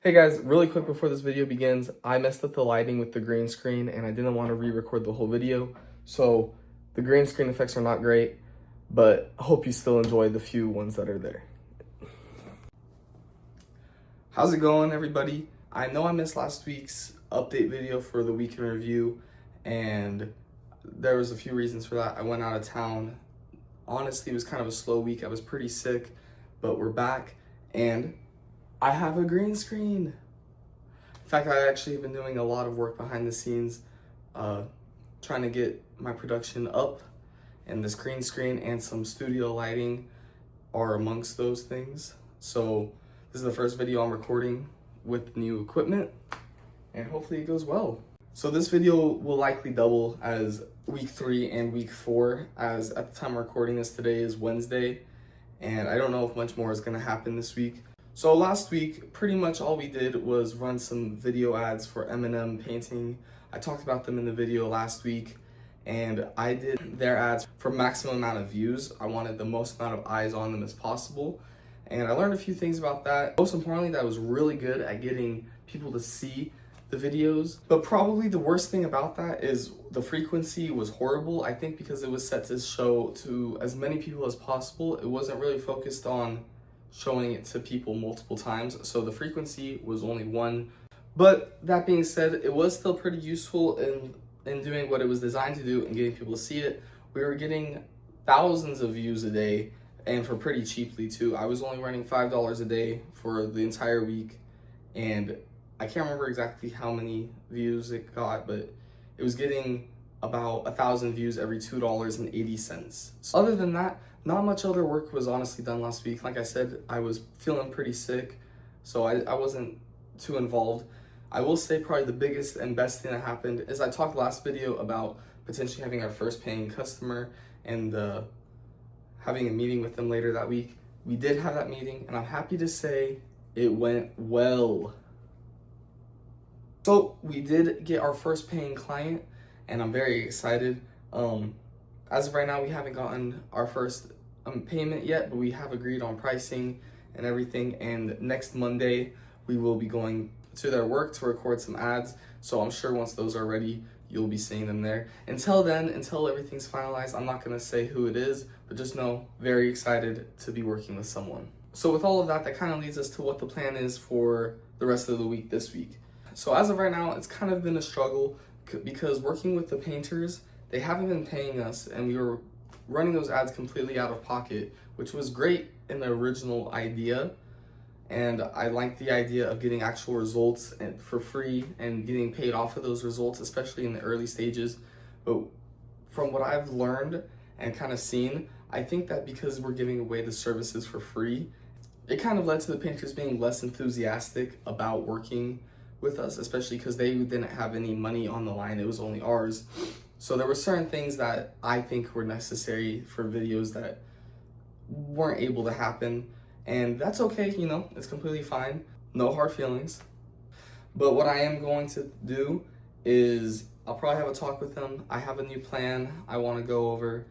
Hey guys, really quick before this video begins, I messed up the lighting with the green screen and I didn't want to re-record the whole video. So the green screen effects are not great, but I hope you still enjoy the few ones that are there. How's it going, everybody? I know I missed last week's update video for the week in review, and there was a few reasons for that. I went out of town. Honestly, it was kind of a slow week. I was pretty sick, but we're back and I have a green screen. In fact, I actually have been doing a lot of work behind the scenes, trying to get my production up, and this green screen and some studio lighting are amongst those things. So this is the first video I'm recording with new equipment, and hopefully it goes well. So this video will likely double as week 3 and week 4, as at the time I'm recording this today is Wednesday, and I don't know if much more is gonna happen this week. So last week, pretty much all we did was run some video ads for M&M Painting. I talked about them in the video last week, and I did their ads for maximum amount of views. I wanted the most amount of eyes on them as possible, and I learned a few things about that. Most importantly, that I was really good at getting people to see the videos. But probably the worst thing about that is the frequency was horrible. I think because it was set to show to as many people as possible, it wasn't really focused on showing it to people multiple times, so the frequency was only 1. But that being said, it was still pretty useful in doing what it was designed to do and getting people to see it. We were getting thousands of views a day, and for pretty cheaply too. I was only running $5 a day for the entire week, and I can't remember exactly how many views it got, but it was getting about 1,000 views every $2.80. So other than that, not much other work was honestly done last week. Like I said, I was feeling pretty sick, so I wasn't too involved. I will say probably the biggest and best thing that happened is I talked last video about potentially having our first paying customer and having a meeting with them later that week. We did have that meeting, and I'm happy to say it went well. So we did get our first paying client, and I'm very excited. As of right now, we haven't gotten our first payment yet, but we have agreed on pricing and everything, and next Monday we will be going to their work to record some ads, so I'm sure once those are ready, you'll be seeing them there. Until then, until everything's finalized, I'm not gonna say who it is, but just know, very excited to be working with someone. So with all of that, that kind of leads us to what the plan is for the rest of the week this week. So as of right now, it's kind of been a struggle because working with the painters, they haven't been paying us, and we were running those ads completely out of pocket, which was great in the original idea. And I like the idea of getting actual results and for free and getting paid off of those results, especially in the early stages. But from what I've learned and kind of seen, I think that because we're giving away the services for free, it kind of led to the painters being less enthusiastic about working with us, especially because they didn't have any money on the line. It was only ours. So there were certain things that I think were necessary for videos that weren't able to happen, and that's okay, you know, it's completely fine. No hard feelings. But what I am going to do is I'll probably have a talk with them. I have a new plan I want to go over,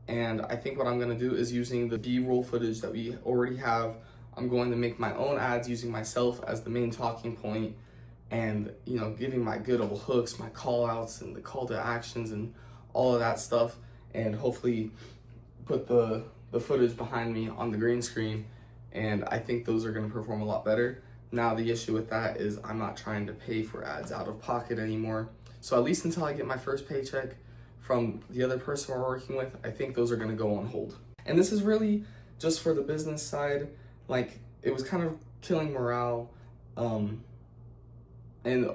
and I think what I'm going to do is using the B-roll footage that we already have, I'm going to make my own ads using myself as the main talking point, and, you know, giving my good old hooks, my call outs and the call to actions and all of that stuff, and hopefully put the footage behind me on the green screen, and I think those are going to perform a lot better. Now the issue with that is I'm not trying to pay for ads out of pocket anymore, so at least until I get my first paycheck from the other person we're working with, I think those are going to go on hold. And this is really just for the business side. Like, it was kind of killing morale, and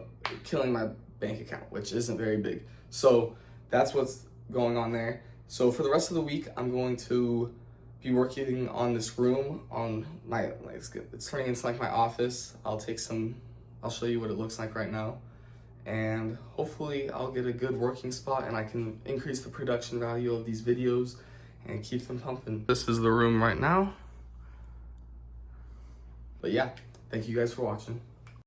killing my bank account, which isn't very big. So that's what's going on there. So for the rest of the week, I'm going to be working on this room on my, it's turning into like my office. I'll show you what it looks like right now. And hopefully I'll get a good working spot and I can increase the production value of these videos and keep them pumping. This is the room right now. But yeah, thank you guys for watching.